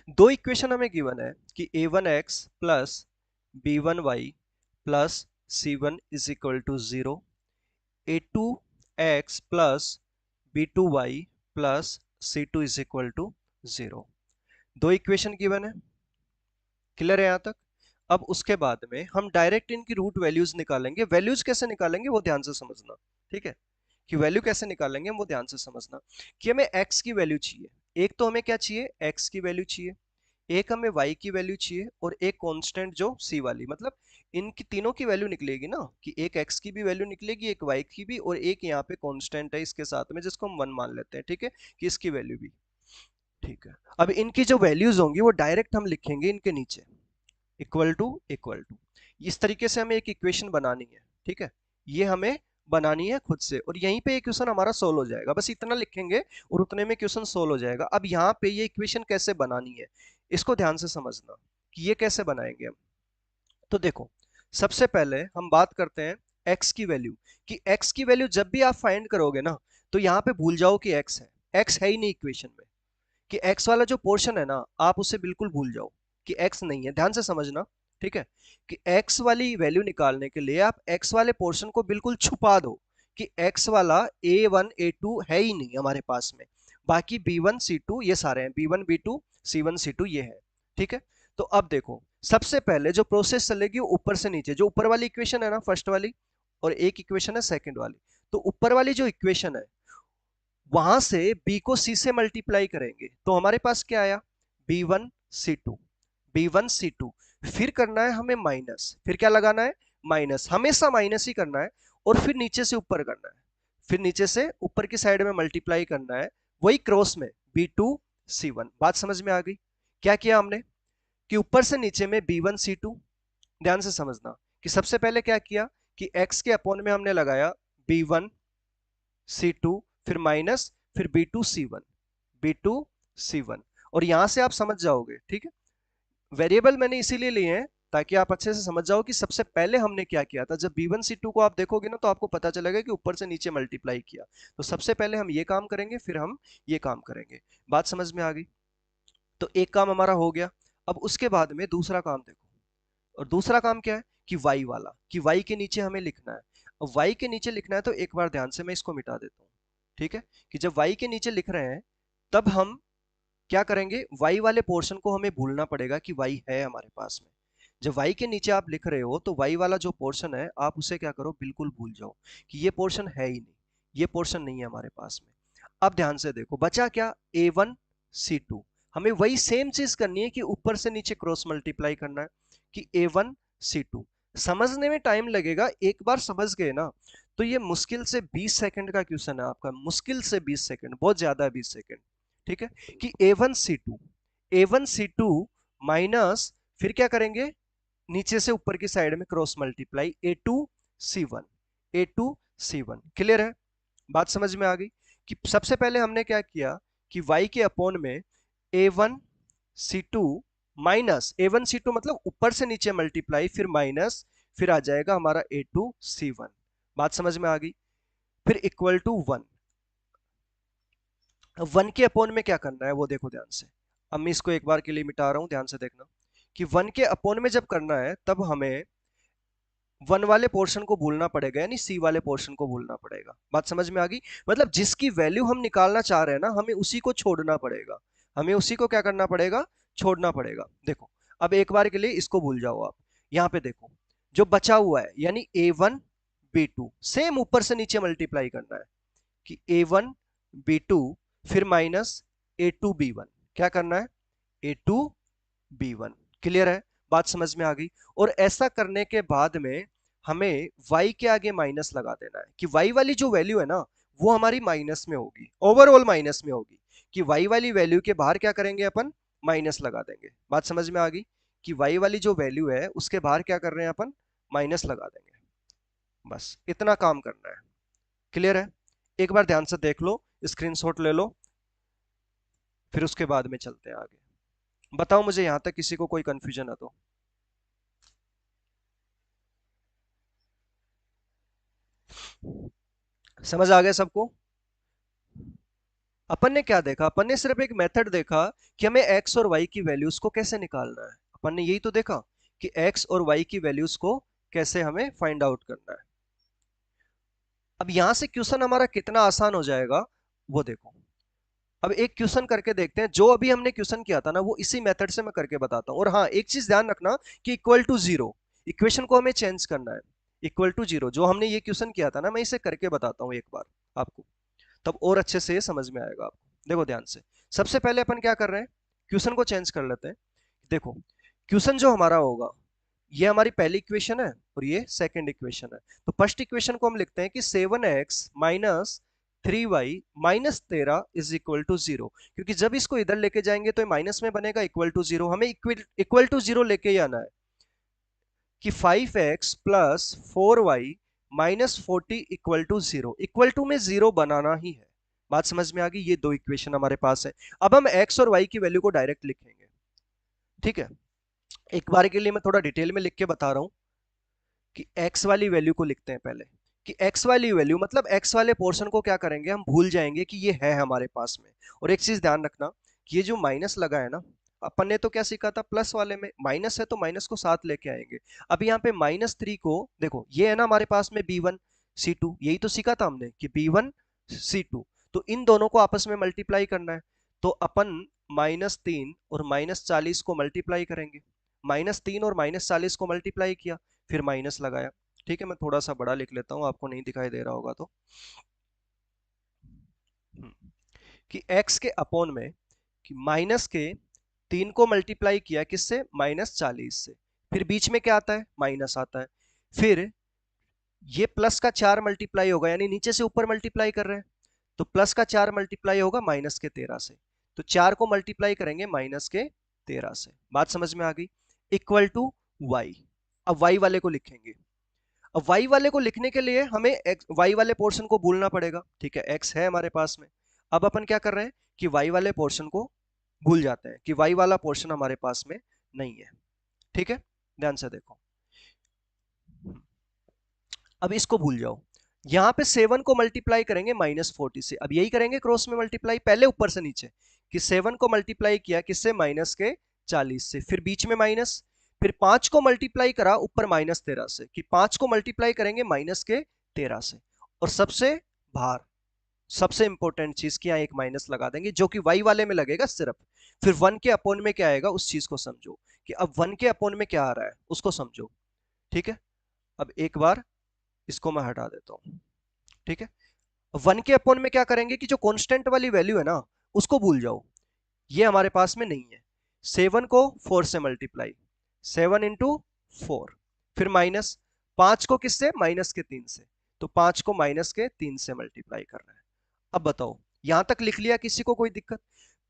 दो इक्वेशन हमें गिवन है कि a1x plus b1y plus c1 is equal to 0, a2x plus b2y plus c2 is equal to 0। दो equation given है, clear है यहां तक। अब उसके बाद में हम डायरेक्ट इनकी रूट वैल्यूज निकालेंगे। वैल्यूज कैसे निकालेंगे वो ध्यान से समझना, ठीक है। कि वैल्यू कैसे निकालेंगे वो ध्यान से समझना कि हमें x की वैल्यू चाहिए। एक तो हमें क्या चाहिए, x की वैल्यू चाहिए, एक हमें y की वैल्यू चाहिए और एक कांस्टेंट जो c वाली, मतलब इनकी तीनों की वैल्यू निकलेगी ना, कि एक x की भी वैल्यू निकलेगी, एक y की भी, और एक यहाँ पे कांस्टेंट है इसके साथ में जिसको हम 1 मान लेते हैं, ठीक है, कि इसकी वैल्यू भी, ठीक है। अब इनकी जो वैल्यूज होंगी वो डायरेक्ट हम लिखेंगे इनके नीचे, इक्वल टू इस तरीके से हमें एक इक्वेशन बनानी है, ठीक है। ये हमें बनानी है खुद से, और यहीं पे ये क्वेश्चन हमारा सोल्व हो जाएगा। बस इतना लिखेंगे और उतने में क्वेश्चन सोल्व हो जाएगा। अब यहाँ पे ये इक्वेशन कैसे बनानी है इसको ध्यान से समझना कि ये कैसे बनाएंगे हम। तो देखो, सबसे पहले हम बात करते हैं x की वैल्यू, कि x की वैल्यू जब भी आप फाइंड करोगे ना, तो यहाँ पे भूल जाओ कि x है ही नहीं इक्वेशन में, कि x वाला जो पोर्शन है ना आप उसे बिल्कुल भूल जाओ कि x नहीं है। ध्यान से समझना, ठीक है, कि x वाली वैल्यू निकालने के लिए आप x वाले पोर्शन को बिल्कुल छुपा दो, कि x वाला a1 a2 है ही नहीं हमारे पास में, बाकी b1 c2 ये सारे हैं, b1 b2 c1 c2 ये है, ठीक है। तो अब देखो, सबसे पहले जो प्रोसेस चलेगी वो ऊपर से नीचे, जो ऊपर वाली इक्वेशन है ना फर्स्ट वाली, और एक इक्वेशन है सेकंड वाली, तो ऊपर वाली जो इक्वेशन है वहां से b को c से मल्टीप्लाई करेंगे तो हमारे पास क्या आया, b1 c2, b1 c2। फिर करना है हमें माइनस, फिर क्या लगाना है, माइनस, हमेशा माइनस ही करना है, और फिर नीचे से ऊपर करना है, फिर नीचे से ऊपर की साइड में मल्टीप्लाई करना है, वही क्रॉस में b2 c1। बात समझ में आ गई। क्या किया हमने कि ऊपर से नीचे में b1 c2, ध्यान से समझना कि सबसे पहले क्या किया कि x के अपॉन में हमने लगाया b1 C2, फिर माइनस, फिर B2 C1, और यहां से आप समझ जाओगे, ठीक है। वेरिएबल मैंने इसीलिए लिए हैं ताकि आप अच्छे से समझ जाओ कि सबसे पहले हमने क्या किया था। जब B1 C2 को आप देखोगे ना तो आपको पता चलेगा कि ऊपर से नीचे मल्टीप्लाई किया, तो सबसे पहले हम ये काम करेंगे फिर हम ये काम करेंगे। बात समझ में आ गई। तो एक काम हमारा हो गया। अब उसके बाद में दूसरा काम देखो, और दूसरा काम क्या है कि y वाला, कि y के नीचे हमें लिखना है। अब y के नीचे लिखना है तो एक बार ध्यान से मैं इसको मिटा देता हूं, ठीक है। कि जब y के नीचे लिख रहे हैं तब हम क्या करेंगे, y वाले पोर्शन को हमें भूलना पड़ेगा कि y है हमारे पास में। जब y के नीचे आप लिख रहे हो तो y वाला जो पोर्शन है आप उसे क्या करो, बिल्कुल भूल जाओ कि ये पोर्शन है ही नहीं, ये पोर्शन नहीं है हमारे पास में। अब ध्यान से देखो बचा क्या, a1 c2। हमें वही सेम चीज करनी है कि ऊपर से नीचे क्रॉस मल्टीप्लाई करना है, कि a1 c2। समझने में टाइम लगेगा, एक बार समझ गए ना तो ये मुश्किल से 20 सेकंड का क्वेश्चन है आपका, मुश्किल से 20 सेकंड, बहुत ज्यादा है 20 सेकंड, ठीक है। कि a1 c2 माइनस, फिर क्या करेंगे, नीचे से ऊपर की साइड में cross multiply a2 c1 clear है। बात समझ में आ गई कि सबसे पहले हमने क्या किया कि y के अपॉन में a1 c2 minus, a1 c2 मतलब ऊपर से नीचे मल्टीप्लाई, फिर माइनस, फिर आ जाएगा हमारा a2 c1। बात समझ में आ गई। फिर इक्वल टू 1। अब 1 के अपॉन में क्या करना है वो देखो ध्यान से। अब मैं इसको एक बार के लिए मिटा रहा हूं, ध्यान से देखना कि 1 के अपॉन में जब करना है तब हमें 1 वाले पोर्शन को भूलना पड़ेगा, यानी c वाले पोर्शन को भूलना पड़ेगा। बात समझ में आ गई। मतलब जिसकी वैल्यू हम निकालना चाह रहे हैं ना हमें उसी को छोड़ना पड़ेगा, हमें उसी को क्या करना पड़ेगा, छोड़ना पड़ेगा। देखो, अब एक बार के लिए इसको भूल जाओ आप। यहाँ पे देखो जो बचा हुआ है यानी a1 b2, सेम ऊपर से नीचे मल्टीप्लाई करना है, कि a1 b2 फिर माइनस a2 b1, क्या करना है, a2 b1। क्लियर है। बात समझ में आ गई। और ऐसा करने के बाद में हमें y के आगे माइनस लगा देना है, कि y वाली जो वैल्यू है ना वो हमारी माइनस में होगी, ओवरऑल माइनस में होगी, कि y वाली वैल्यू के बाहर क्या करेंगे अपन, माइनस लगा देंगे। बात समझ में आ गई कि y वाली जो वैल्यू है उसके बाहर क्या कर रहे हैं अपन, माइनस लगा देंगे। बस इतना काम करना है। क्लियर है। एक बार ध्यान से देख लो, स्क्रीनशॉट ले लो, फिर उसके बाद में चलते हैं आगे। बताओ मुझे यहां तक किसी को कोई कंफ्यूजन है तो। समझ आ गया सबको। अपन ने क्या देखा, अपन ने सिर्फ एक मेथड देखा कि हमें एक्स और वाई की वैल्यूज को कैसे निकालना है। अपन ने यही तो देखा कि एक्स और वाई की वैल्यूज को कैसे हमें फाइंड आउट करना है। अब यहां से क्वेश्चन हमारा कितना आसान हो जाएगा वो देखो। अब एक क्वेश्चन करके देखते हैं, जो अभी हमने क्वेश्चन किया था ना वो इसी मेथड से मैं करके बताता हूं। और हाँ, एक चीज ध्यान रखना कि इक्वल टू जीरो, इक्वेशन को हमें चेंज करना है। इक्वल टू जीरो जो हमने ये क्वेश्चन किया था ना, मैं इसे करके बताता हूं एक बार आपको, तब और अच्छे से ये समझ में आएगा आपको। देखो ध्यान से, सबसे पहले अपन क्या कर रहे हैं, क्वेश्चन को चेंज कर लेते हैं। देखो क्वेश्चन जो हमारा होगा, ये हमारी पहली इक्वेशन है और ये सेकंड इक्वेशन है। तो फर्स्ट इक्वेशन को हम लिखते हैं कि 7x minus 3y minus 13 is equal to zero, क्योंकि जब इसको इधर लेके जाएंगे तो ये माइनस में बनेगा, इक्वल टू जीरो। हमें इक्वल टू जीरो लेके ही आना है कि 5x plus 4y minus 40 equal to zero. Equal to में जीरो बनाना ही है। बात समझ में आ गई? ये दो इक्वेशन हमारे पास है। अब हम x और y की वैल्यू को डायरेक्ट लिखेंगे। ठीक है, एक बार के लिए मैं थोड़ा डिटेल में लिख के बता रहा हूं कि x वाली वैल्यू को लिखते हैं पहले। कि x वाली वैल्यू मतलब x वाले पोर्शन को क्या करेंगे, हम भूल जाएंगे कि ये है हमारे पास में। और एक चीज ध्यान रखना कि ये जो माइनस लगा है ना, अपन ने तो क्या सीखा था, प्लस वाले में माइनस है तो माइनस को साथ लेके आएंगे। अब यहाँ पे -3 को देखो, ये है ना हमारे पास में b1 c2, यही तो सीखा था हमने कि b1 c2। तो इन दोनों को आपस में मल्टीप्लाई करना है। तो अपन -3 और -40 को मल्टीप्लाई करेंगे। -3 और -40 को मल्टीप्लाई किया, फिर माइनस लगाया। ठीक है, मैं थोड़ा सा बड़ा लिख लेता हूं, आपको नहीं दिखाई दे रहा होगा तो। कि x के अपॉन में कि माइनस के 3 को मल्टीप्लाई किया किससे, -40 से। फिर बीच में क्या आता है, माइनस आता है। फिर ये प्लस का 4 मल्टीप्लाई होगा, यानी नीचे से ऊपर मल्टीप्लाई कर रहे हैं, तो प्लस का 4 मल्टीप्लाई होगा -13 से। तो 4 को मल्टीप्लाई करेंगे -13 से। बात समझ में आ गई? Equal to y। अब y वाले को लिखेंगे। अब y वाले को लिखने के लिए हमें y वाले पोर्शन को भूलना पड़ेगा। ठीक है, x है हमारे पास में। अब अपन क्या कर रहे हैं कि y वाले पोर्शन को भूल जाते हैं कि y वाला पोर्शन हमारे पास में नहीं है। ठीक है, ध्यान से देखो। अब इसको भूल जाओ। यहां पे 7 को मल्टीप्लाई करेंगे -40 से। अब यही करेंगे क्रॉस में मल्टीप्लाई, पहले ऊपर से नीचे। कि 7 को मल्टीप्लाई किया किससे, -40 से। फिर बीच में माइनस। फिर 5 को मल्टीप्लाई करा ऊपर -13 से, कि 5 को मल्टीप्लाई करेंगे -13 से। और सबसे बाहर सबसे इंपॉर्टेंट चीज की, यहाँ एक माइनस लगा देंगे जो कि y वाले में लगेगा सिर्फ। फिर 1 के अपोन में क्या आएगा उस चीज को समझो, कि अब 1 के अपोन में क्या आ रहा है उसको समझो। ठीक है, अब एक बार इसको मैं हटा देता हूं। ठीक है, 1 के अपोन में क्या करेंगे कि जो कांस्टेंट वाली वैल्यू है ना उसको भूल जाओ, ये हमारे पास में नहीं है। 7 को 4 से मल्टीप्लाई, 7 × 4। फिर माइनस 5 को किससे, -3 से। तो 5 को -3 से मल्टीप्लाई कर रहे हैं। अब बताओ, यहां तक लिख लिया, किसी को कोई दिक्कत?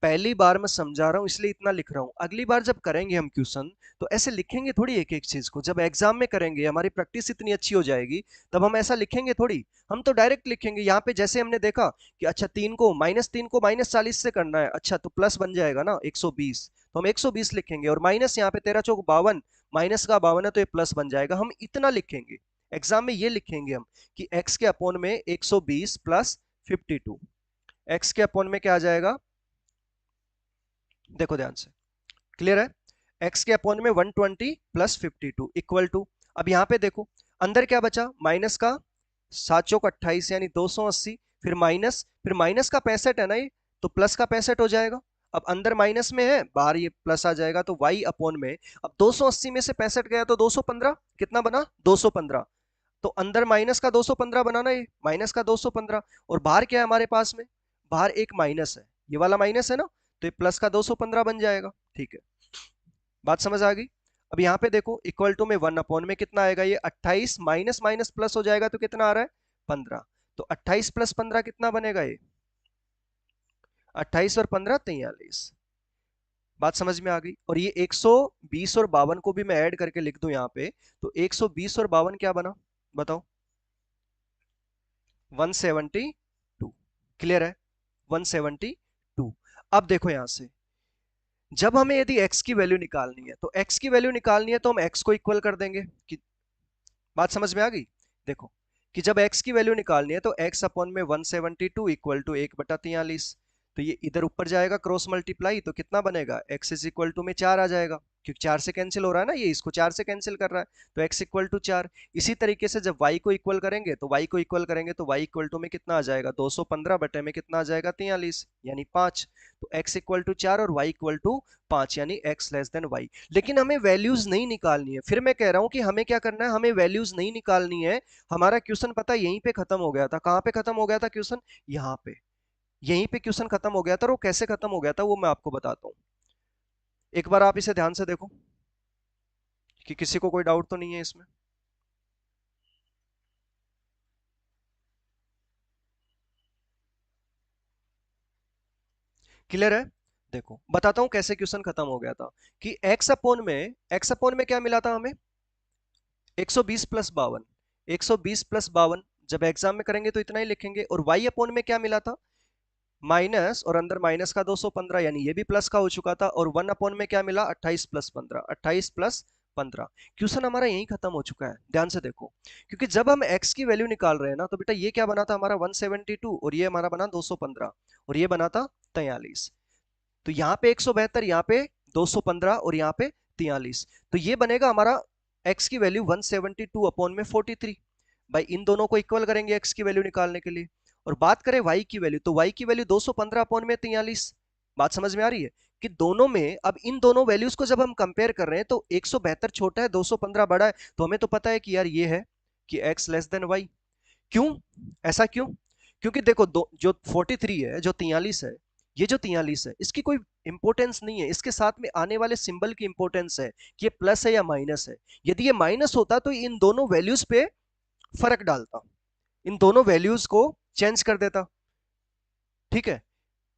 पहली बार मैं समझा रहा हूं इसलिए इतना लिख रहा हूं, अगली बार जब करेंगे हम क्वेश्चन तो ऐसे लिखेंगे थोड़ी एक एक चीज को। जब एग्जाम में करेंगे, हमारी प्रैक्टिस इतनी अच्छी हो जाएगी, तब हम ऐसा लिखेंगे थोड़ी। हम तो डायरेक्ट लिखेंगे। यहाँ पे जैसे हमने देखा कि अच्छा 3 को -40 से करना है, अच्छा तो प्लस बन जाएगा ना 120, तो हम 120 लिखेंगे। और माइनस यहाँ पे 13 चौक 52, माइनस का 52 है तो ये प्लस बन जाएगा। हम इतना लिखेंगे एग्जाम में, ये लिखेंगे हम कि x के अपोन में 120 प्लस 52। x के अपोन में क्या आ जाएगा, देखो ध्यान से, क्लियर है? x के अपोन में 120 प्लस 52 इक्वल टू, अब यहां पे देखो अंदर क्या बचा, माइनस का 7 चौक 28 यानी 280। फिर माइनस का 65 है ना ये, तो प्लस का 65 हो जाएगा। अब अंदर माइनस में है, बाहर ये प्लस आ जाएगा, तो y अपोन में, अब 280 में से 65 गया तो 215, कितना बना 215। तो अंदर माइनस का 215 बनाना, ये माइनस का 215। और बाहर क्या है हमारे पास में, बाहर एक माइनस है, ये वाला माइनस है ना, तो ये प्लस का 215 बन जाएगा। ठीक है, बात समझ आ गई? अब यहाँ पे देखो इक्वल टू में 1 अपोन में कितना आएगा, ये 28 माइनस माइनस प्लस हो जाएगा तो कितना आ रहा है 15। तो 28 प्लस 15 कितना बनेगा, ये 28 और 15 43। बात समझ में आ गई? और ये 120 और 52 को भी मैं ऐड करके लिख दूं यहाँ पे, तो 120 और 52 क्या बना बताओ, 172। क्लियर है, 172। अब देखो यहां से, जब हमें यदि x की वैल्यू निकालनी है, तो x की वैल्यू निकालनी है तो हम x को इक्वल कर देंगे कि, बात समझ में आ गई? देखो कि जब x की वैल्यू निकालनी है तो x अपॉन में 172 इक्वल टू 1/43। तो ये इधर ऊपर जाएगा क्रॉस मल्टीप्लाई, तो कितना बनेगा, x इज इक्वल टू में 4 आ जाएगा, क्योंकि 4 से कैंसिल हो रहा है ना, ये इसको 4 से कैंसिल कर रहा है, तो x इक्वल टू 4। इसी तरीके से जब y को इक्वल करेंगे तो y को इक्वल करेंगे तो y इक्वल टू में कितना आ जाएगा, 215 बटे में कितना आ जाएगा, 43 यानी 5। तो x इक्वल टू 4 और y इक्वल टू 5 यानी x लेस देन y। लेकिन हमें वैल्यूज नहीं निकालनी है, फिर मैं कह रहा हूं कि हमें क्या करना है, हमें वैल्यूज नहीं निकालनी है। हमारा क्वेश्चन पता यहीं पे खत्म हो गया था। कहां पे खत्म हो गया था क्वेश्चन, यहाँ पे, यहीं पे क्वेश्चन खत्म हो गया था। और वो कैसे खत्म हो गया था वो मैं आपको बताता हूं। एक बार आप इसे ध्यान से देखो कि किसी को कोई डाउट तो नहीं है इसमें। क्लियर है। देखो बताता हूं कैसे क्वेश्चन खत्म हो गया था, कि x अपोन में क्या मिला था हमें, 120 प्लस 52, 120 प्लस 52। जब एग्जाम में करेंगे तो इतना ही लिखेंगे। और y अपोन में क्या मिला था, माइनस और अंदर माइनस का 215, यानी ये भी प्लस का हो चुका था। और 1 अपॉन में क्या मिला, 28 प्लस 15, 28 प्लस 15। क्वेश्चन हमारा यही खत्म हो चुका है। ध्यान से देखो, क्योंकि जब हम x की वैल्यू निकाल रहे हैं ना, तो बेटा ये क्या बना था हमारा 172, और ये हमारा बना 215, और ये बना था 43। तो यहाँ पे 172, यहाँ पे 215 और यहाँ पे 43। तो ये बनेगा हमारा x की वैल्यू 172 अपॉन में 43। भाई इन दोनों को इक्वल करेंगे x की वैल्यू निकालने के लिए। और बात करें y की वैल्यू, तो y की वैल्यू 215 अपॉन में 43। बात समझ में आ रही है कि दोनों में, अब इन दोनों वैल्यूज को जब हम कंपेयर कर रहे हैं तो 172 छोटा है, 215 बड़ा है। तो हमें तो पता है कि यार ये है कि x लेस देन y। क्यों, ऐसा क्यों, क्योंकि देखो दो, जो 43 है, जो 43 है, ये जो 43 है, इसकी कोई इंपॉर्टेंस नहीं है, इसके साथ में आने वाले सिंबल की इंपॉर्टेंस है कि ये प्लस है या माइनस है। यदि ये माइनस होता तो इन दोनों वैल्यूज पे फर्क डालता, इन दोनों वैल्यूज को चेंज कर देता। ठीक है,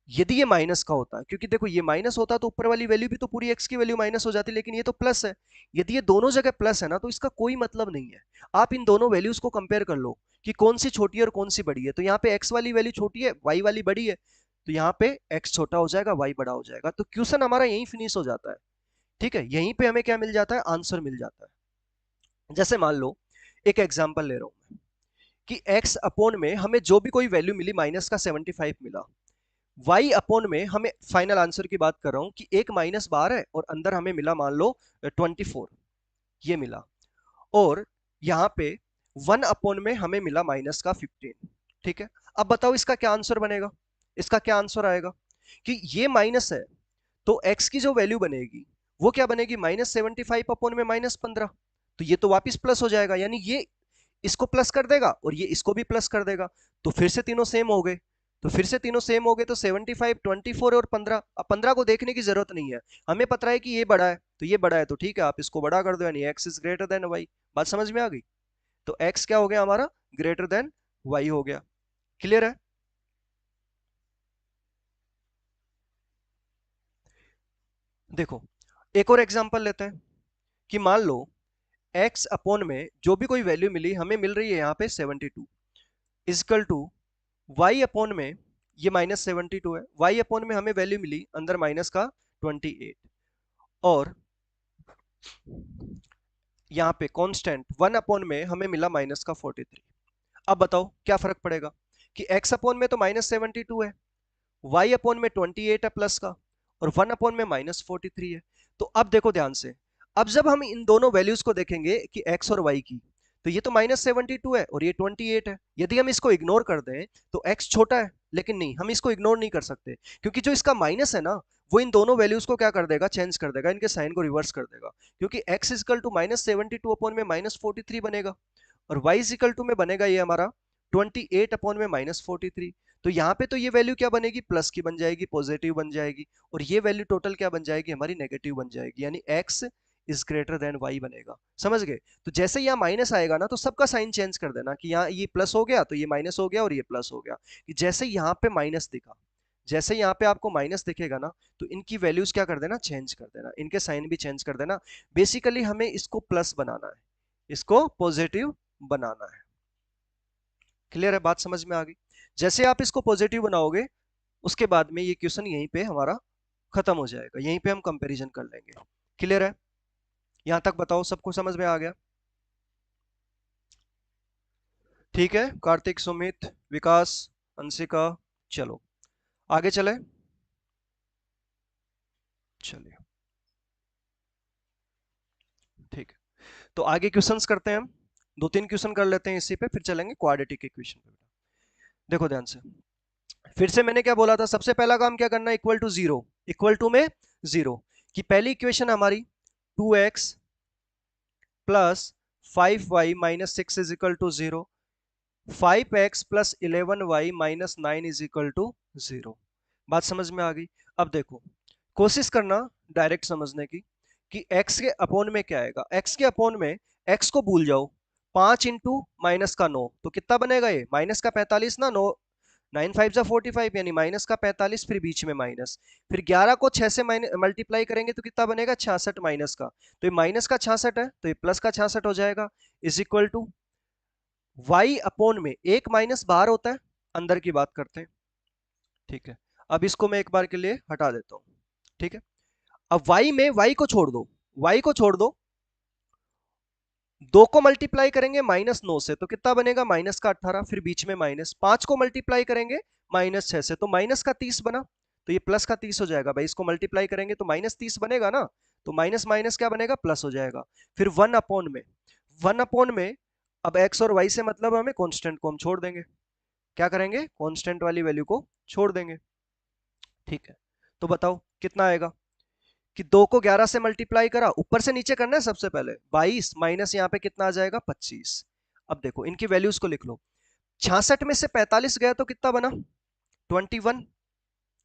यदि ये माइनस का होता, क्योंकि देखो ये माइनस होता तो ऊपर वाली वैल्यू भी तो पूरी एक्स की वैल्यू माइनस हो जाती, लेकिन ये तो प्लस है। यदि ये दोनों जगह प्लस है ना, तो इसका कोई मतलब नहीं है। आप इन दोनों वैल्यूज को कंपेयर कर लो कि कौन सी छोटी है और कौन सी बड़ी है। तो यहाँ पे एक्स वाली वैल्यू छोटी है, वाई वाली बड़ी है, तो यहाँ पे एक्स छोटा हो जाएगा, वाई बड़ा हो जाएगा। तो क्वेश्चन हमारा यहीं फिनिश हो जाता है। ठीक है, यहीं पे हमें क्या मिल जाता है, आंसर मिल जाता है। जैसे मान लो, एक एग्जाम्पल ले रहा हूं मैं, कि x अपोन में हमें जो भी कोई वैल्यू मिली, माइनस का 75 मिला। y अपोन में हमें, फाइनल आंसर की बात कर रहा हूं, कि एक माइनस बार है और अंदर हमें मिला मान लो 24, ये मिला। और यहाँ पे 1 अपोन में हमें मिला माइनस का 15। ठीक है, अब बताओ इसका क्या आंसर बनेगा, इसका क्या आंसर आएगा, कि ये माइनस है तो x की जो वैल्यू बनेगी वो क्या बनेगी, -75 अपोन में -15। तो ये तो वापिस प्लस हो जाएगा, यानी ये इसको प्लस कर देगा और ये इसको भी प्लस कर देगा। तो फिर से तीनों सेम हो गए, तो फिर से तीनों सेम हो गए, तो 75, 24 और 15। अब 15 को देखने की जरूरत नहीं है, हमें पता है कि ये बड़ा है, तो ये बड़ा है तो ठीक है, आप इसको बड़ा कर दो, यानी x is greater than y। बात समझ में आ गई। तो x क्या हो गया हमारा, ग्रेटर देन y हो गया। क्लियर है। देखो एक और एग्जांपल लेते हैं, कि मान लो x अपोन में जो भी कोई वैल्यू मिली, हमें मिल रही है यहाँ पे 72, इजकल टू y अपोन में, ये -72 है, y अपोन में हमें वैल्यू मिली अंदर माइनस का 28, और यहाँ पे कांस्टेंट 1 अपोन में हमें मिला माइनस का 43। अब बताओ क्या फर्क पड़ेगा, कि x अपोन में तो -72 है, y अपोन में 28 है प्लस का, और 1 अपोन में -43 है। तो अब देखो ध्यान से, अब जब हम इन दोनों वैल्यूज को देखेंगे कि x और y की, तो ये तो -72 है और ये 28 है। यदि हम इसको इग्नोर कर दें तो x छोटा है, लेकिन नहीं, हम इसको इग्नोर नहीं कर सकते, क्योंकि जो इसका माइनस है ना, वो इन दोनों वैल्यूज को क्या कर देगा, चेंज कर देगा, इनके साइन को रिवर्स कर देगा। क्योंकि x इजकल टू -72 अपॉन में -43 बनेगा, और y इजिकल टू में बनेगा ये हमारा 28 अपॉन में -43। तो यहाँ पे तो ये वैल्यू क्या बनेगी, प्लस की बन जाएगी, पॉजिटिव बन जाएगी, और ये वैल्यू टोटल क्या बन जाएगी, हमारी नेगेटिव बन जाएगी, यानी x is greater than y बनेगा। समझ गए। तो जैसे यहाँ माइनस आएगा ना, तो सबका साइन चेंज कर देना, कि यहाँ ये प्लस हो गया तो ये माइनस हो गया, और ये प्लस हो गया। कि जैसे यहाँ पे माइनस दिखा, जैसे यहाँ पे आपको माइनस दिखेगा ना, तो इनकी वैल्यूज क्या कर देना, चेंज कर देना, इनके साइन भी चेंज कर देना। बेसिकली हमें इसको प्लस बनाना है, इसको पॉजिटिव बनाना है। क्लियर है, बात समझ में आ गई। जैसे आप इसको पॉजिटिव बनाओगे, उसके बाद में ये क्वेश्चन यहीं पे हमारा खत्म हो जाएगा, यहीं पे हम कंपैरिजन कर लेंगे। क्लियर है, यहां तक बताओ सबको समझ में आ गया। ठीक है, कार्तिक, सुमित, विकास, अंशिका, चलो आगे चले, चलिए ठीक है। तो आगे क्वेश्चंस करते हैं हम, दो तीन क्वेश्चन कर लेते हैं इसी पे, फिर चलेंगे क्वाड्रेटिक इक्वेशन पे। देखो ध्यान से, फिर से मैंने क्या बोला था, सबसे पहला काम क्या करना है, equal to zero, equal to में जीरो, कि पहली इक्वेशन हमारी 2x plus 5y minus six is equal to zero, 5x plus 11y minus 9 is equal to zero. बात समझ में आ गई? अब देखो, कोशिश करना डायरेक्ट समझने की, कि x के अपोन में क्या आएगा, x के अपोन में x को भूल जाओ, 5 इंटू माइनस का 9 तो कितना बनेगा, ये माइनस का 45 ना, 9 9 5 जा 45, यानी माइनस का 45, फिर बीच में माइनस, फिर 11 को 6 से मल्टीप्लाई करेंगे तो कितना बनेगा, 66 माइनस का, तो ये माइनस का 66 है तो ये प्लस का 66 हो जाएगा, is equal to y upon में एक माइनस बाहर होता है, अंदर की बात करते हैं, ठीक है। अब इसको मैं एक बार के लिए हटा देता हूं, ठीक है। अब y में y को छोड़ दो, y को छोड़ दो, दो को मल्टीप्लाई करेंगे माइनस 9 से तो कितना बनेगा, माइनस का 18, फिर बीच में माइनस, 5 को मल्टीप्लाई करेंगे माइनस 6 से तो माइनस का 30 बना, तो ये प्लस का 30 हो जाएगा भाई, इसको मल्टीप्लाई करेंगे तो माइनस 30 बनेगा ना, तो माइनस माइनस क्या बनेगा, प्लस हो जाएगा। फिर 1 अपॉन में, 1 अपॉन में, अब x और y से मतलब हमें कांस्टेंट को हम छोड़ देंगे, क्या करेंगे, कांस्टेंट वाली वैल्यू को छोड़ देंगे, ठीक है। तो बताओ कितना आएगा, कि 2 को 11 से मल्टीप्लाई करा, ऊपर से नीचे करना है सबसे पहले, 22 माइनस यहाँ पे कितना आ जाएगा, 25। अब देखो इनकी वैल्यूज को लिख लो, 66 में से 45 गया तो कितना बना, 21,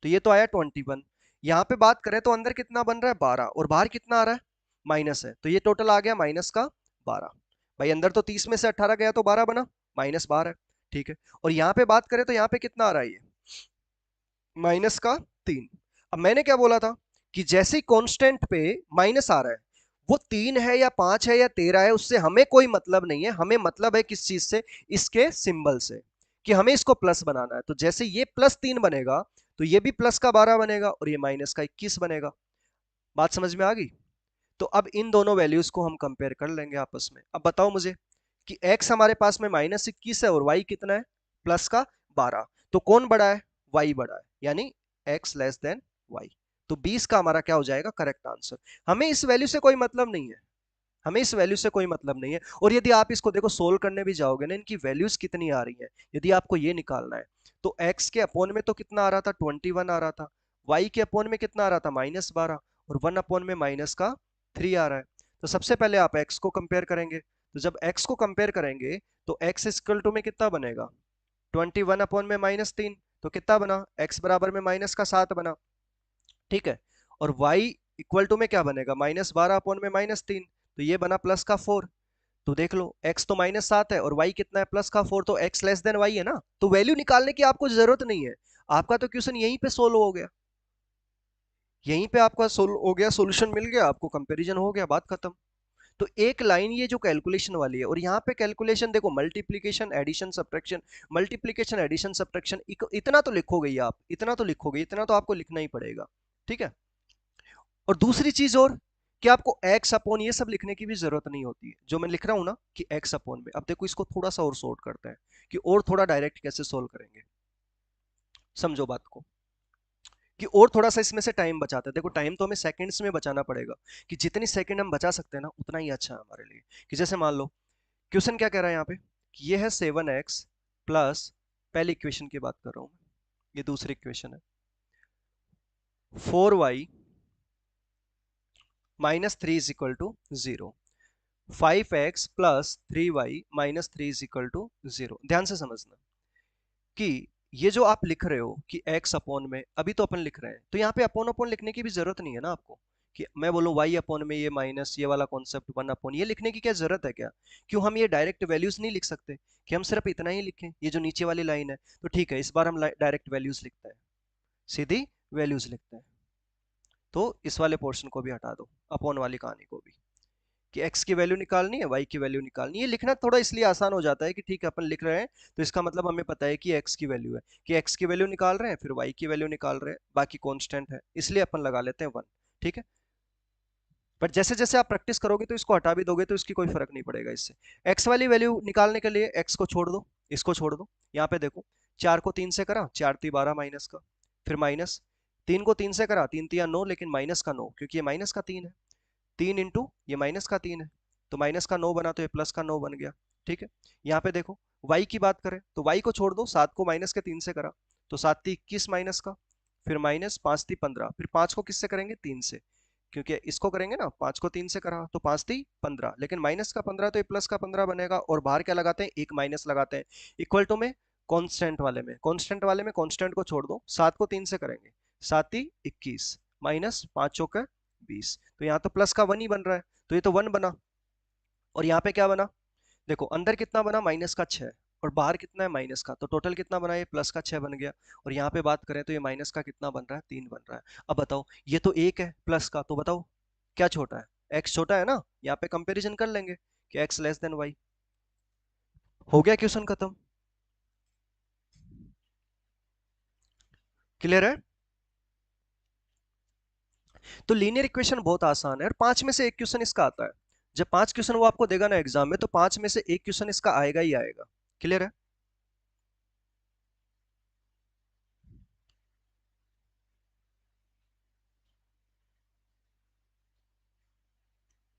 तो ये तो आया 21। यहाँ पे बात करें तो अंदर कितना बन रहा है, 12, और बाहर कितना आ रहा है, माइनस है, तो ये टोटल आ गया माइनस का 12। भाई अंदर तो 30 में से 18 गया तो 12 बना, माइनस 12 है, ठीक है। और यहाँ पे बात करें तो यहाँ पे कितना आ रहा है, ये माइनस का 3। अब मैंने क्या बोला था, कि जैसे ही कांस्टेंट पे माइनस आ रहा है, वो 3 है या 5 है या 13 है, उससे हमें कोई मतलब नहीं है, हमें मतलब है किस चीज से, इसके सिंबल से, कि हमें इसको प्लस बनाना है। तो जैसे ये +3 बनेगा तो ये भी प्लस का 12 बनेगा और ये माइनस का 21 बनेगा। बात समझ में आ गई? तो अब इन दोनों वैल्यूज को हम कंपेयर कर लेंगे आपस में। अब बताओ मुझे, कि x हमारे पास में -21 है और y कितना है, प्लस का 12, तो कौन बड़ा है, y बड़ा है, यानी x लेस देन y। तो 20 का हमारा क्या हो जाएगा, करेक्ट आंसर। हमें इस वैल्यू से कोई मतलब नहीं है, हमें इस वैल्यू से कोई मतलब नहीं है। और यदि आप इसको देखो सोल्व करने भी जाओगे ना, इनकी वैल्यूज कितनी आ रही है, यदि आपको ये निकालना है, तो x के अपोन में तो कितना आ रहा था, 21 आ रहा था, y के अपोन में कितना आ रहा था, -12, और 1 अपोन में माइनस का 3 आ रहा है। तो सबसे पहले आप x को कंपेयर करेंगे, तो जब x को कंपेयर करेंगे तो x इक्वल टू में कितना बनेगा, 21 अपॉन में -3, तो कितना बना, x बराबर में -7 बना, ठीक है। और y इक्वल टू में क्या बनेगा, -12 अपॉन में -3, तो ये बना +4। तो देख लो x तो -7 है और y कितना है, +4, तो x लेस देन y है ना, तो वैल्यू निकालने की आपको जरूरत नहीं है, आपका तो क्वेश्चन यहीं पे सोल्व हो गया, यहीं पे आपका सोल्व हो गया, सॉल्यूशन मिल गया आपको, कंपैरिजन हो गया, बात खत्म। तो एक लाइन ये जो कैलकुलेशन वाली है, और यहाँ पे कैलकुलेशन देखो, multiplication addition subtraction, multiplication addition subtraction, इतना तो लिखोगे ही आप, इतना तो लिखोगे, इतना तो आपको लिखना ही पड़ेगा, ठीक है। और दूसरी चीज और, कि आपको एक्स अपॉन ये सब लिखने की भी जरूरत नहीं होती है, जो मैं लिख रहा हूं ना, कि एक्स अपॉन में। अब देखो इसको थोड़ा सा और सॉर्ट करते हैं, कि और थोड़ा डायरेक्ट कैसे सोल्व करेंगे, समझो बात को, कि और थोड़ा सा इसमें से टाइम बचाते हैं। देखो टाइम तो हमें सेकंड्स में बचाना पड़ेगा, कि जितनी सेकंड हम बचा सकते हैं ना, उतना ही अच्छा है हमारे लिए। कि जैसे मान लो क्वेश्चन क्या कह रहा है यहाँ पे, कि ये है 7x प्लस, पहली इक्वेशन की बात कर रहा हूं मैं, ये दूसरी इक्वेशन है, 4y minus 3 is equal to 0, 5x plus 3y minus 3 is equal to 0। ध्यान से समझना, कि ये जो आप लिख रहे हो कि x अपॉन में, अभी तो अपन लिख रहे हैं, तो यहाँ पे अपॉन अपॉन लिखने की भी जरूरत नहीं है ना आपको, कि मैं बोलूँ y अपॉन में ये माइनस ये वाला कॉन्सेप्ट 1 अपॉन, ये लिखने की क्या जरूरत है क्या? क्यों हम ये डायरेक्ट वैल्यूज नहीं लिख सकते, कि हम सिर्फ इतना ही लिखें, ये जो नीचे वाली लाइन है, तो ठीक है, इस बार हम डायरेक्ट वैल्यूज लिखते हैं, सीधी वैल्यूज लिखते हैं। तो इस वाले पोर्शन को भी हटा दो, अपॉन वाली कहानी को भी, कि x की वैल्यू निकालनी है, y की वैल्यू निकालनी है। लिखना थोड़ा इसलिए आसान हो जाता है कि ठीक है, अपन लिख रहे हैं तो इसका मतलब हमें पता है कि x की वैल्यू है, कि x की वैल्यू निकाल रहे हैं, फिर y की वैल्यू निकाल रहे हैं, बाकी कांस्टेंट है, इसलिए अपन लगा लेते हैं 1, ठीक है। बट जैसे जैसे आप प्रैक्टिस करोगे तो इसको हटा भी दोगे तो इसकी कोई फर्क नहीं पड़ेगा इससे। x वाली वैल्यू निकालने के लिए x को छोड़ दो, इसको छोड़ दो, यहाँ पे देखो 4 को 3 से करा, 4 3 12 माइनस का, फिर माइनस, 3 को 3 से करा, 3 तिया 9, लेकिन माइनस का 9 क्योंकि ये माइनस का 3 है, 3 इंटू ये माइनस का 3 है, तो माइनस का 9 बना, तो ये प्लस का 9 बन गया। ठीक है, यहाँ पे देखो y की बात करें तो y को छोड़ दो, 7 को माइनस के 3 से करा तो 7 ती 21 माइनस का, फिर माइनस 5 ती 15, फिर 5 को किससे करेंगे 3 से, क्योंकि इसको करेंगे ना, 5 को 3 से करा तो 5 ती 15, लेकिन माइनस का 15 तो ये प्लस का 15 बनेगा, और बाहर क्या लगाते हैं, एक माइनस लगाते हैं, इक्वल टू में कांस्टेंट वाले में कांस्टेंट को छोड़ दो, 7 को 3 से करेंगे, 7 ती 21 माइनस 5 चौके 20, तो यहाँ तो प्लस का 1 ही बन रहा है, तो ये तो 1 बना, और यहाँ पे क्या बना, देखो अंदर कितना बना माइनस का 6, और बाहर कितना है माइनस का, तो टोटल कितना बना, ये प्लस का 6 बन गया, और यहाँ पे बात करें तो ये माइनस का कितना बन रहा है, 3 बन रहा है। अब बताओ ये तो एक है प्लस का, तो बताओ क्या छोटा है, x छोटा है ना, यहाँ पे कंपैरिजन कर लेंगे कि x लेस देन y। हो गया क्वेश्चन खत्म। क्लियर है? तो लीनियर इक्वेशन बहुत आसान है, और 5 में से एक क्वेश्चन इसका आता है, जब 5 क्वेश्चन वो आपको देगा ना एग्जाम में, तो 5 में से एक क्वेश्चन इसका आएगा ही आएगा। क्लियर है?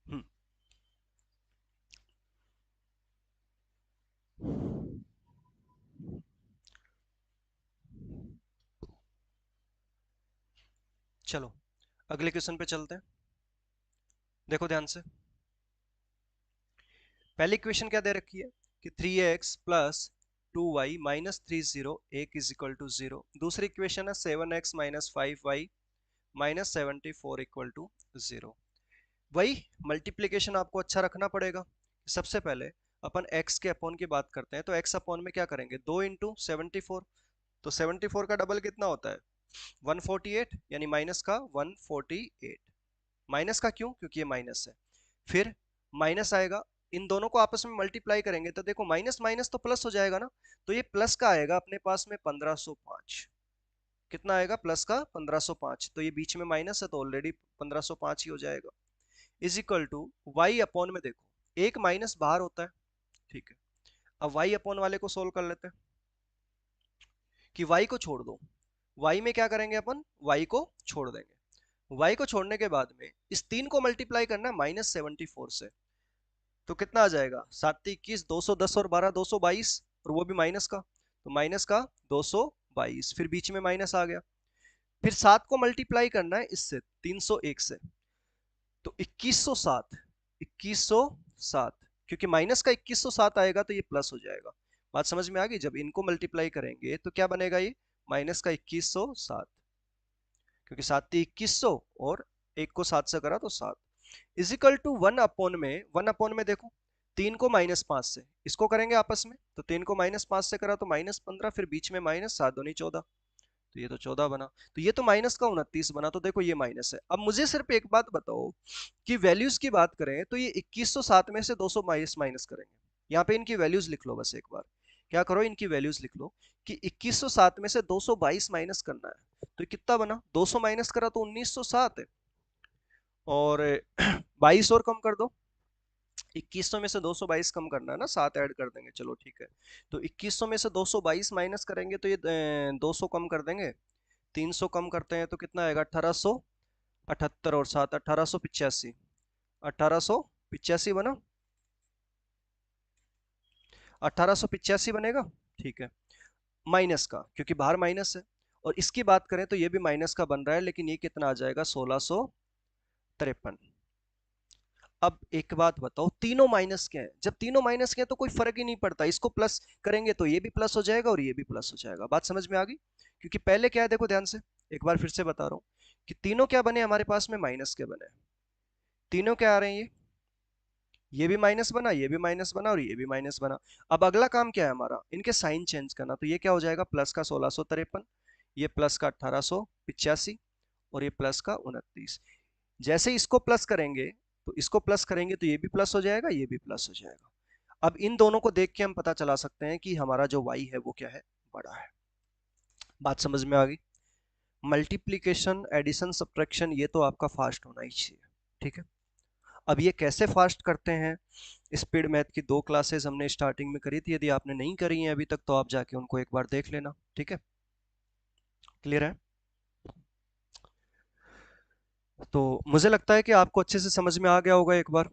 हम्म, चलो अगले क्वेश्चन पे चलते हैं। देखो ध्यान से, पहली इक्वेशन क्या दे रखी है कि 3x प्लस 2y माइनस 30 एक इज इक्वल टू 0। दूसरी इक्वेशन है 7x minus 5y minus 74 equal to 0। वही मल्टीप्लीकेशन आपको अच्छा रखना पड़ेगा। सबसे पहले अपन x के अपॉन की बात करते हैं, तो x अपॉन में क्या करेंगे, 2 इंटू 74, तो 74 का डबल कितना होता है 148, यानी माइनस का 148, माइनस का क्यों, क्योंकि ये माइनस है। फिर माइनस आएगा, इन दोनों को आपस में मल्टीप्लाई करेंगे तो देखो माइनस माइनस तो प्लस हो जाएगा ना, तो ये प्लस का आएगा अपने पास में 1505। कितना आएगा, प्लस का 1505, तो ये बीच में माइनस है तो ऑलरेडी 1505 ही हो जाएगा, is equal to Y upon में, देखो एक माइनस बाहर होता है, ठीक है। अब वाई अपॉन वाले को सोल्व कर लेते हैं, कि वाई को छोड़ दो, वाई में क्या करेंगे अपन, वाई को छोड़ देंगे, वाई को छोड़ने के बाद में इस 3 को मल्टीप्लाई करना है -74 से, तो कितना आ जाएगा, 7 21 210 और 12 222, और वो भी माइनस का, तो माइनस का 222, फिर बीच में माइनस आ गया। फिर 7 को मल्टीप्लाई करना है इससे 301 से, तो 2107, 2107, क्योंकि माइनस का 2107 आएगा तो ये प्लस हो जाएगा। बात समझ में आ गई, जब इनको मल्टीप्लाई करेंगे तो क्या बनेगा, ये माइनस का 2107, क्योंकि 7 2100 और एक को 7 से करा तो 7, इजिकल टू 1 अपॉन में देखो, 3 को -5 से इसको करेंगे आपस में, तो 3 को -5 से करा तो -15, फिर बीच में माइनस, 7 दूनी 14, तो ये तो 14 बना, तो ये तो माइनस का 29 बना, तो देखो ये माइनस है। अब मुझे सिर्फ एक बात बताओ कि वैल्यूज की बात करें तो ये 2107 में से 200 माइनस माइनस करेंगे, यहाँ पे इनकी वैल्यूज लिख लो बस एक बार, क्या करो इनकी वैल्यूज लिख लो कि 2107 में से 222 माइनस करना है, तो कितना बना, 200 माइनस करा तो 1907 है, और 22 और कम कर दो, 2100 में से 222 कम करना है ना, 7 ऐड कर देंगे, चलो ठीक है। तो 2100 में से 222 माइनस करेंगे तो ये 200 कम कर देंगे, 300 कम करते हैं तो कितना आएगा, 1878, और 7 1885, 1885 बना, 1885 बनेगा, ठीक है। माइनस का, क्योंकि बाहर माइनस है, और इसकी बात करें तो ये भी माइनस का बन रहा है, लेकिन ये कितना आ जाएगा 1653। अब एक बात बताओ, तीनों माइनस के हैं, जब तीनों माइनस के हैं तो कोई फर्क ही नहीं पड़ता, इसको प्लस करेंगे तो ये भी प्लस हो जाएगा और ये भी प्लस हो जाएगा। बात समझ में आ गई, क्योंकि पहले क्या है, देखो ध्यान से, एक बार फिर से बता रहा हूं कि तीनों क्या बने हमारे पास में, माइनस के बने, तीनों क्या आ रहे हैं, ये भी माइनस बना, ये भी माइनस बना, और ये भी माइनस बना। अब अगला काम क्या है हमारा, इनके साइन चेंज करना, तो ये क्या हो जाएगा, प्लस का 1653, ये प्लस का 1885, और ये प्लस का 29। जैसे इसको प्लस करेंगे तो इसको प्लस करेंगे तो ये भी प्लस हो जाएगा, ये भी प्लस हो जाएगा। अब इन दोनों को देख के हम पता चला सकते हैं कि हमारा जो y है वो क्या है, बड़ा है। बात समझ में आ गई, मल्टीप्लीकेशन एडिशन सब्ट्रैक्शन ये तो आपका फास्ट होना ही चाहिए, ठीक है। अब ये कैसे फास्ट करते हैं, स्पीड मैथ की 2 क्लासेस हमने स्टार्टिंग में करी थी, यदि आपने नहीं करी है अभी तक तो आप जाके उनको एक बार देख लेना, ठीक है। क्लियर है? तो मुझे लगता है कि आपको अच्छे से समझ में आ गया होगा एक बार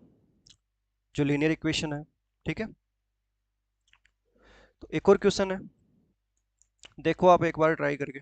जो लीनियर इक्वेशन है। ठीक है, तो एक और क्वेश्चन है, देखो आप एक बार ट्राई करके।